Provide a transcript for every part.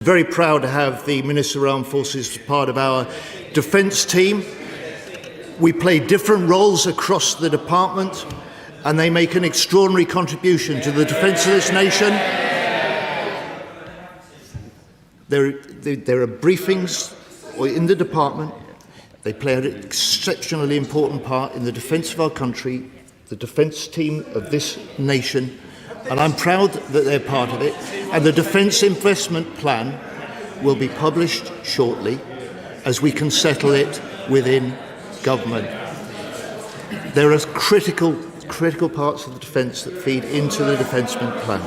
Very proud to have the Minister of Armed Forces as part of our defence team. We play different roles across the department, and they make an extraordinary contribution to the defence of this nation. There are briefings in the department. They play an exceptionally important part in the defence of our country, the defence team of this nation, and I'm proud that they're part of it. And the Defence Investment Plan will be published shortly as we can settle it within government. There are critical parts of the defence that feed into the Defence Investment Plan.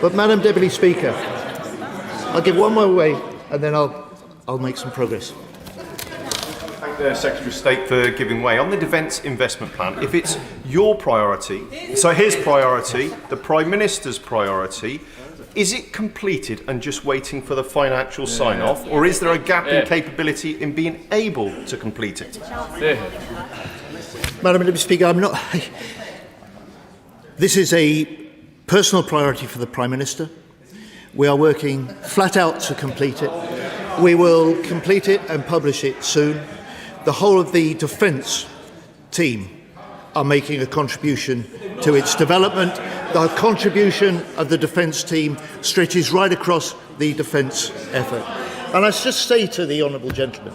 But, Madam Deputy Speaker, I'll give one more away and then I'll make some progress. Thank the Secretary of State for giving way. On the Defence Investment Plan, if it's your priority, so his priority, the Prime Minister's priority, is it completed and just waiting for the financial sign-off, or is there a gap in capability in being able to complete it? Madam Deputy Speaker, this is a personal priority for the Prime Minister. We are working flat out to complete it. We will complete it and publish it soon. The whole of the defence team are making a contribution to its development. The contribution of the defence team stretches right across the defence effort. And I just say to the honourable gentleman,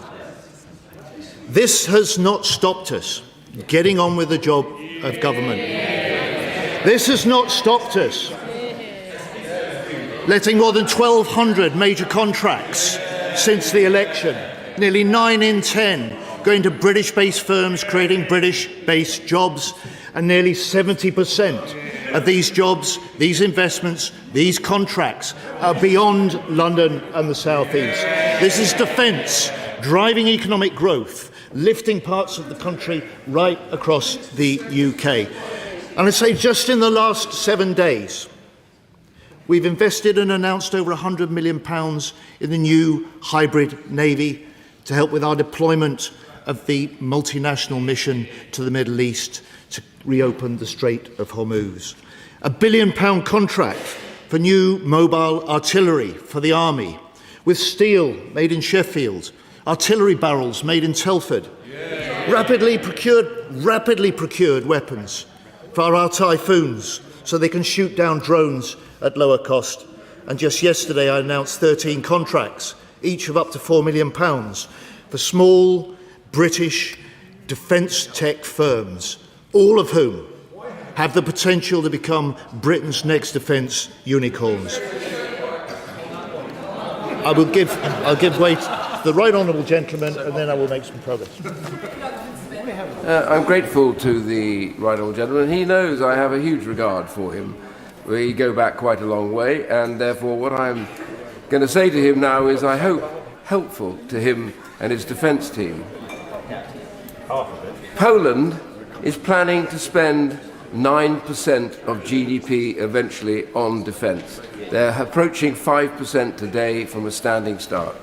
this has not stopped us getting on with the job of government. This has not stopped us letting more than 1,200 major contracts since the election, nearly 9 in 10 going to British-based firms creating British-based jobs, and nearly 70% of these jobs, these investments, these contracts are beyond London and the South East. This is defence, driving economic growth, lifting parts of the country right across the UK. And I say just in the last 7 days, we've invested and announced over £100 million in the new hybrid Navy to help with our deployment of the multinational mission to the Middle East to reopen the Strait of Hormuz. A £1 billion contract for new mobile artillery for the Army, with steel made in Sheffield, artillery barrels made in Telford, rapidly procured weapons for our Typhoons so they can shoot down drones at lower cost. And just yesterday I announced 13 contracts, each of up to £4 million, for small British defence tech firms, all of whom have the potential to become Britain's next defence unicorns. I'll give way to the right honourable gentleman, and then I will make some progress. I'm grateful to the right honourable gentleman. He knows I have a huge regard for him. We go back quite a long way, and therefore what I'm going to say to him now is, I hope, helpful to him and his defence team. Poland is planning to spend 9% of GDP eventually on defence. They're approaching 5% today from a standing start.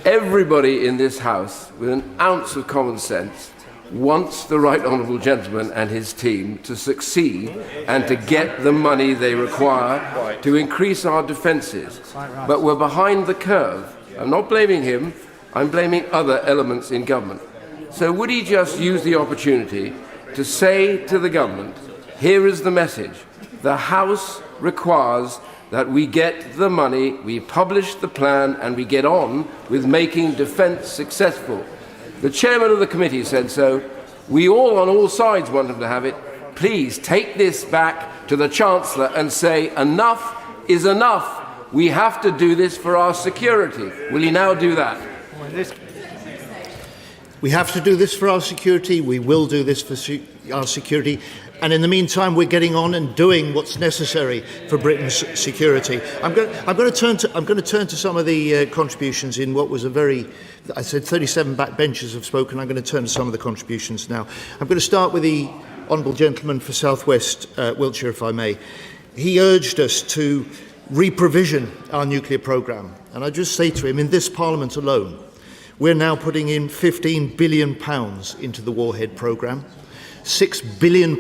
Everybody in this House with an ounce of common sense wants the right honourable gentleman and his team to succeed and to get the money they require to increase our defences. But we're behind the curve. I'm not blaming him, I'm blaming other elements in government. So would he just use the opportunity to say to the government, here is the message. The House requires that we get the money, we publish the plan, and we get on with making defence successful. The chairman of the committee said so. We all on all sides want him to have it. Please take this back to the Chancellor and say enough is enough. We have to do this for our security. Will he now do that? We have to do this for our security. We will do this for our security. And in the meantime, we're getting on and doing what's necessary for Britain's security. I'm going to turn to some of the contributions in what was a very, I said 37 backbenchers have spoken. I'm going to turn to some of the contributions now. I'm going to start with the honourable gentleman for South West Wiltshire, if I may. He urged us to re-provision our nuclear programme. And I just say to him, in this Parliament alone, we're now putting in £15 billion into the Warhead programme, £6 billion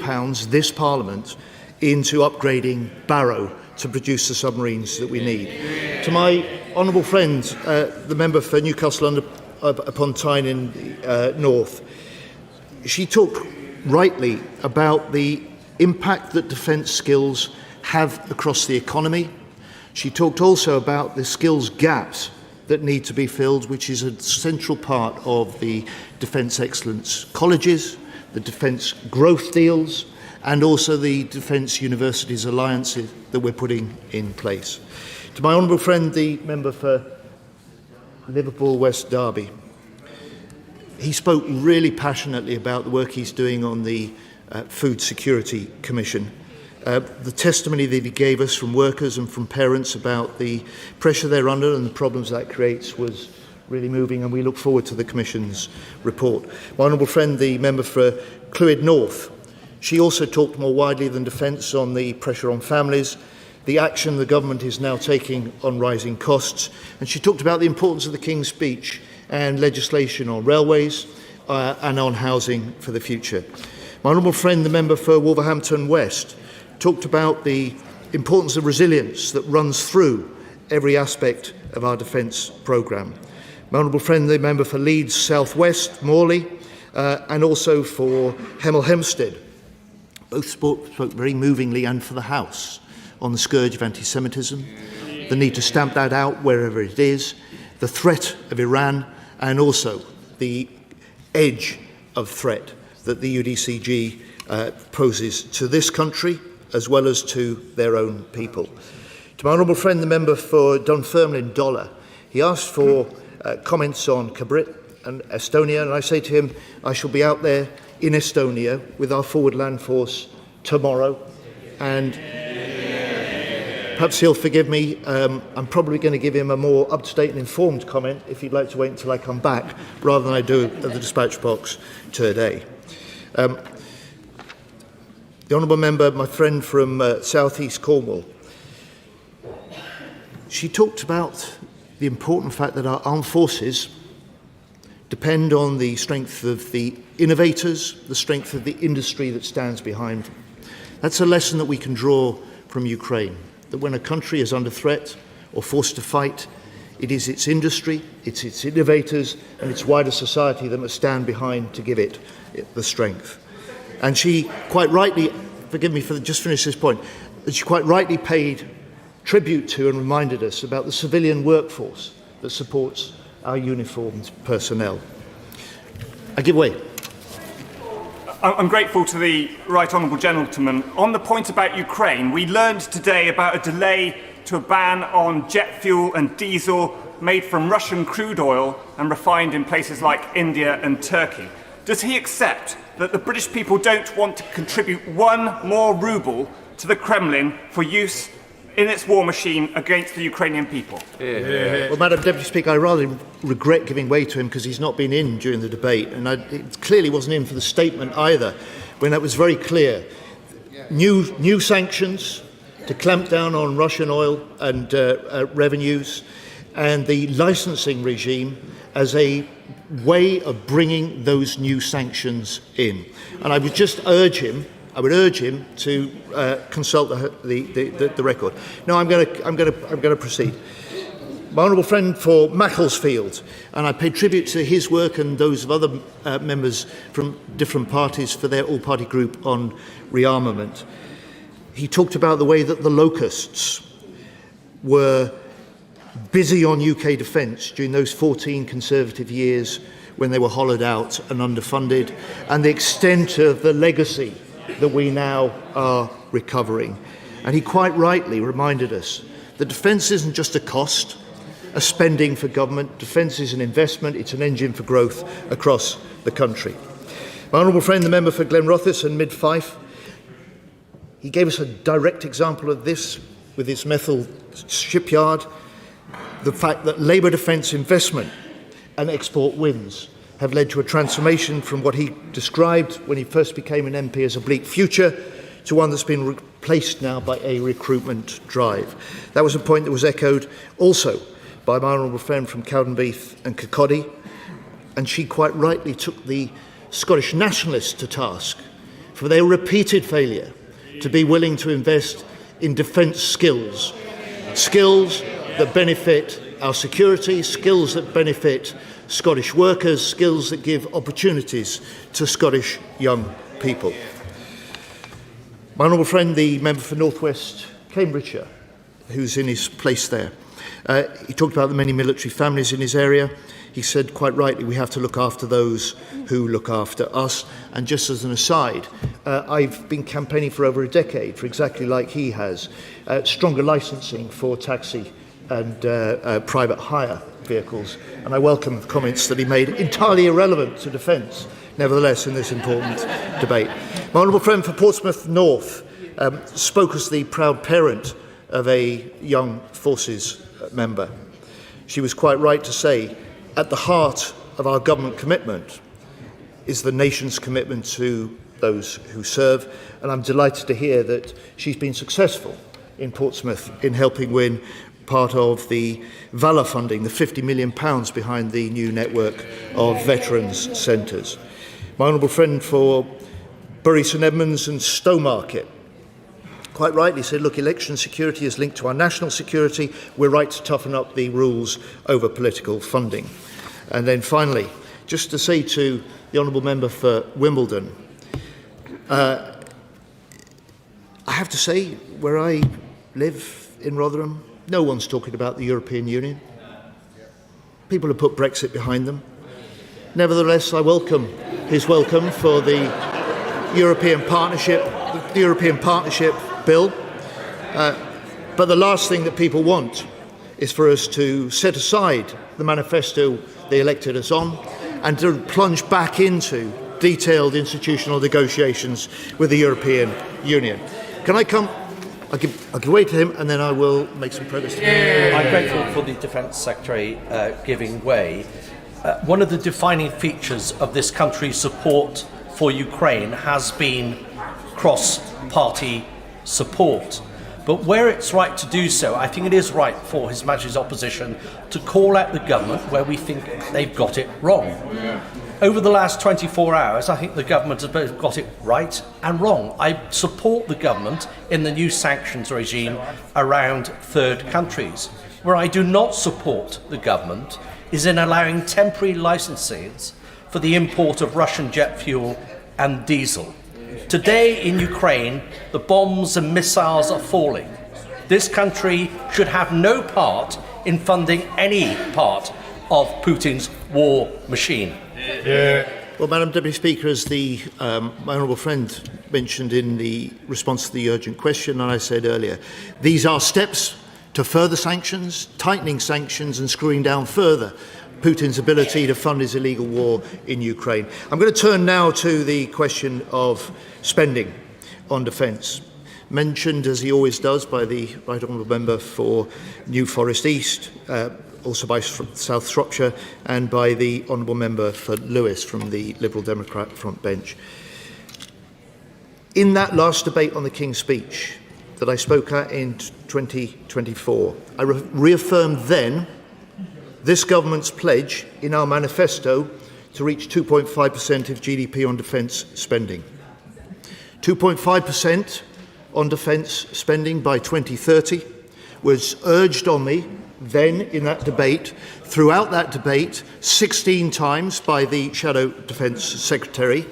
this Parliament into upgrading Barrow to produce the submarines that we need. To my honourable friend, the member for Newcastle upon Tyne in North, she talked rightly about the impact that defence skills have across the economy. She talked also about the skills gaps that need to be filled, which is a central part of the Defence Excellence Colleges, the Defence Growth Deals, and also the Defence Universities Alliances that we're putting in place. To my honourable friend, the member for Liverpool West Derby, he spoke really passionately about the work he's doing on the Food Security Commission. The testimony that he gave us from workers and from parents about the pressure they're under and the problems that creates was really moving, and we look forward to the Commission's report. My honourable friend, the member for Clwyd North, she also talked more widely than defence on the pressure on families, the action the government is now taking on rising costs, and she talked about the importance of the King's Speech and legislation on railways and on housing for the future. My honourable friend, the member for Wolverhampton West, talked about the importance of resilience that runs through every aspect of our defence programme. My honourable friend, the member for Leeds South West, Morley, and also for Hemel Hempstead, both spoke very movingly, and for the House, on the scourge of anti-Semitism, the need to stamp that out wherever it is, the threat of Iran, and also the edge of threat that the UDCG poses to this country as well as to their own people. To my honourable friend, the member for Dunfermline Dollar, he asked for comments on Kabrit and Estonia, and I say to him, I shall be out there in Estonia with our forward land force tomorrow, and perhaps he'll forgive me. I'm probably going to give him a more up-to-date and informed comment if he'd like to wait until I come back, rather than I do at the dispatch box today. The honourable member, my friend from South East Cornwall, she talked about the important fact that our armed forces depend on the strength of the innovators, the strength of the industry that stands behind them. That's a lesson that we can draw from Ukraine, that when a country is under threat or forced to fight, it is its industry, it's its innovators, and its wider society that must stand behind to give it the strength. And she quite rightly, forgive me for just finish this point, she quite rightly paid tribute to and reminded us about the civilian workforce that supports our uniformed personnel. I give way. I'm grateful to the right honourable gentleman. On the point about Ukraine, we learned today about a delay to a ban on jet fuel and diesel made from Russian crude oil and refined in places like India and Turkey. Does he accept that the British people don't want to contribute one more ruble to the Kremlin for use in its war machine against the Ukrainian people? Well, Madam Deputy Speaker, I rather regret giving way to him because he's not been in during the debate, and it clearly wasn't in for the statement either, when that was very clear. New sanctions to clamp down on Russian oil and revenues, and the licensing regime as a way of bringing those new sanctions in. And I would just urge him to consult the record. No, I'm going to proceed. My honourable friend for Macclesfield, and I pay tribute to his work and those of other members from different parties for their all-party group on rearmament. He talked about the way that the locusts were busy on UK defence during those 14 Conservative years when they were hollowed out and underfunded, and the extent of the legacy that we now are recovering. And he quite rightly reminded us that defence isn't just a cost, a spending for government. Defence is an investment, it's an engine for growth across the country. My honourable friend, the member for Glenrothes and Mid-Fife, he gave us a direct example of this with his Methil shipyard, the fact that Labour defence investment and export wins have led to a transformation from what he described when he first became an MP as a bleak future to one that's been replaced now by a recruitment drive. That was a point that was echoed also by my honourable friend from Cowdenbeath and Kirkcaldy, and she quite rightly took the Scottish nationalists to task for their repeated failure to be willing to invest in defence skills. Skills that benefit our security, skills that benefit Scottish workers, skills that give opportunities to Scottish young people. My honourable friend, the member for North West Cambridgeshire, who's in his place there, he talked about the many military families in his area. He said quite rightly we have to look after those who look after us. And just as an aside, I've been campaigning for over a decade for exactly like he has, stronger licensing for taxi and private hire vehicles. And I welcome the comments that he made, entirely irrelevant to defence, nevertheless, in this important debate. My honourable friend for Portsmouth North spoke as the proud parent of a young forces member. She was quite right to say, at the heart of our government commitment is the nation's commitment to those who serve, and I'm delighted to hear that she's been successful in Portsmouth in helping win part of the Valour funding, the £50 million behind the new network of veterans centres. My honourable friend for Bury St Edmunds and Stowmarket quite rightly said, look, election security is linked to our national security. We're right to toughen up the rules over political funding. And then finally, just to say to the honourable member for Wimbledon, I have to say, where I live in Rotherham, no one's talking about the European Union. People have put Brexit behind them. Nevertheless, I welcome his welcome for the European Partnership Bill. But the last thing that people want is for us to set aside the manifesto they elected us on and to plunge back into detailed institutional negotiations with the European Union. Can I come? I'll give way to him and then I will make some progress. I'm grateful for the Defence Secretary giving way. One of the defining features of this country's support for Ukraine has been cross-party support. But where it's right to do so, I think it is right for His Majesty's opposition to call out the government where we think they've got it wrong. Over the last 24 hours, I think the government has both got it right and wrong. I support the government in the new sanctions regime around third countries. Where I do not support the government is in allowing temporary licenses for the import of Russian jet fuel and diesel. Today in Ukraine, the bombs and missiles are falling. This country should have no part in funding any part of Putin's war machine. Well, Madam Deputy Speaker, as my honourable friend mentioned in the response to the urgent question, and I said earlier, these are steps to further sanctions, tightening sanctions and screwing down further Putin's ability to fund his illegal war in Ukraine. I'm going to turn now to the question of spending on defence, mentioned as he always does by the Right Honourable Member for New Forest East, also by South Shropshire, and by the Honourable Member for Lewis from the Liberal Democrat front bench. In that last debate on the King's Speech that I spoke at in 2024, I reaffirmed then this government's pledge in our manifesto to reach 2.5% of GDP on defence spending. 2.5% on defence spending by 2030 was urged on me then in that debate, throughout that debate, 16 times by the Shadow Defence Secretary.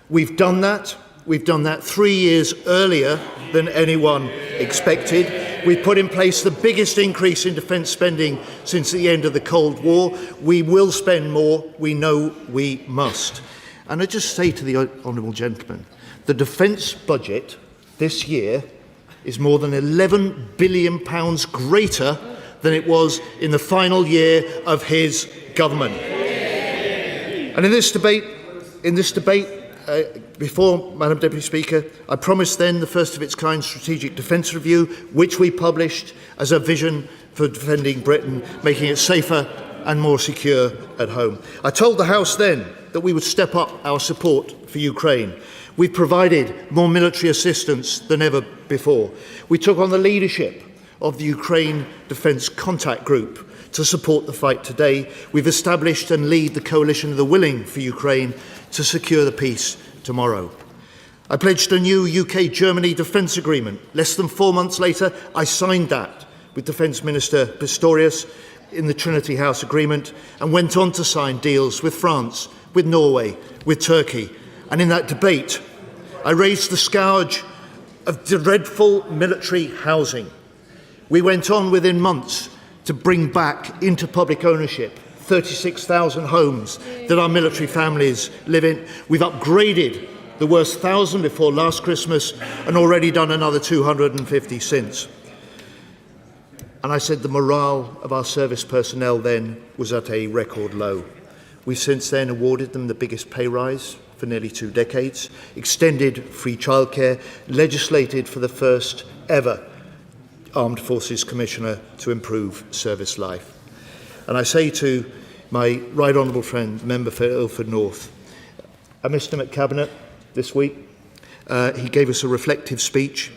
We've done that. We've done that 3 years earlier than anyone expected. We've put in place the biggest increase in defence spending since the end of the Cold War. We will spend more. We know we must. And I just say to the honourable gentleman, the defence budget this year is more than £11 billion greater than it was in the final year of his government. And in this debate, before, Madam Deputy Speaker, I promised then the first of its kind strategic defence review, which we published as a vision for defending Britain, making it safer and more secure at home. I told the House then that we would step up our support for Ukraine. We've provided more military assistance than ever before. We took on the leadership of the Ukraine Defence Contact Group to support the fight today. We've established and lead the coalition of the willing for Ukraine to secure the peace tomorrow. I pledged a new UK-Germany defence agreement. Less than 4 months later, I signed that with Defence Minister Pistorius in the Trinity House Agreement, and went on to sign deals with France, with Norway, with Turkey. And in that debate, I raised the scourge of dreadful military housing. We went on within months to bring back into public ownership 36,000 homes that our military families live in. We've upgraded the worst 1,000 before last Christmas and already done another 250 since. And I said the morale of our service personnel then was at a record low. We've since then awarded them the biggest pay rise for nearly 2 decades, extended free childcare, legislated for the first ever Armed Forces Commissioner to improve service life. And I say to my right honourable friend, member for Ilford North, I missed him at Cabinet this week. He gave us a reflective speech.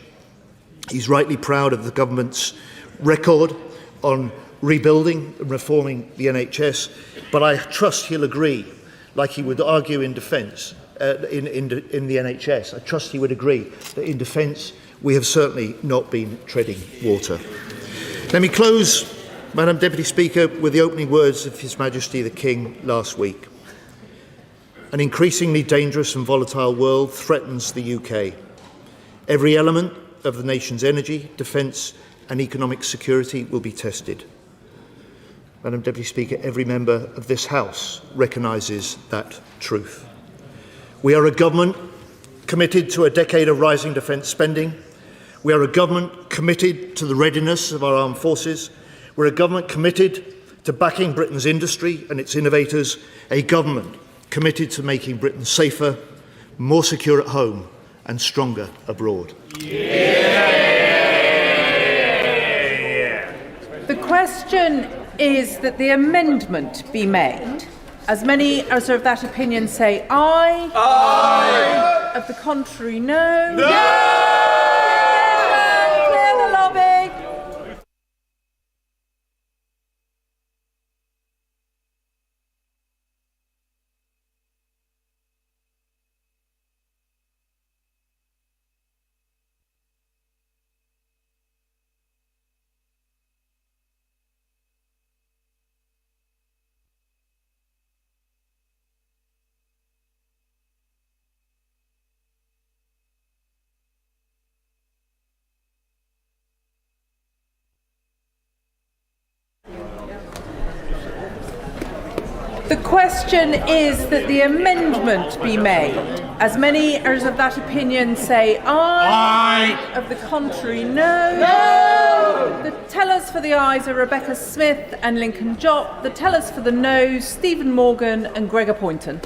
He's rightly proud of the government's record on rebuilding and reforming the NHS, but I trust he'll agree, like he would argue in defence, in the NHS, I trust he would agree that in defence we have certainly not been treading water. Let me close, Madam Deputy Speaker, with the opening words of His Majesty the King last week. An increasingly dangerous and volatile world threatens the UK. Every element of the nation's energy, defence and economic security will be tested. Madam Deputy Speaker, every member of this House recognises that truth. We are a government committed to a decade of rising defence spending. We are a government committed to the readiness of our armed forces. We're a government committed to backing Britain's industry and its innovators, a government committed to making Britain safer, more secure at home and stronger abroad. The question is that the amendment be made. As many as are of that opinion say aye. Aye. Of the contrary, no. No! Clear the lobby. The question is that the amendment be made. As many as of that opinion say aye. Aye. Of the contrary, no. No. The tellers for the ayes are Rebecca Smith and Lincoln Jopp. The tellers for the noes, Stephen Morgan and Gregor Poynton.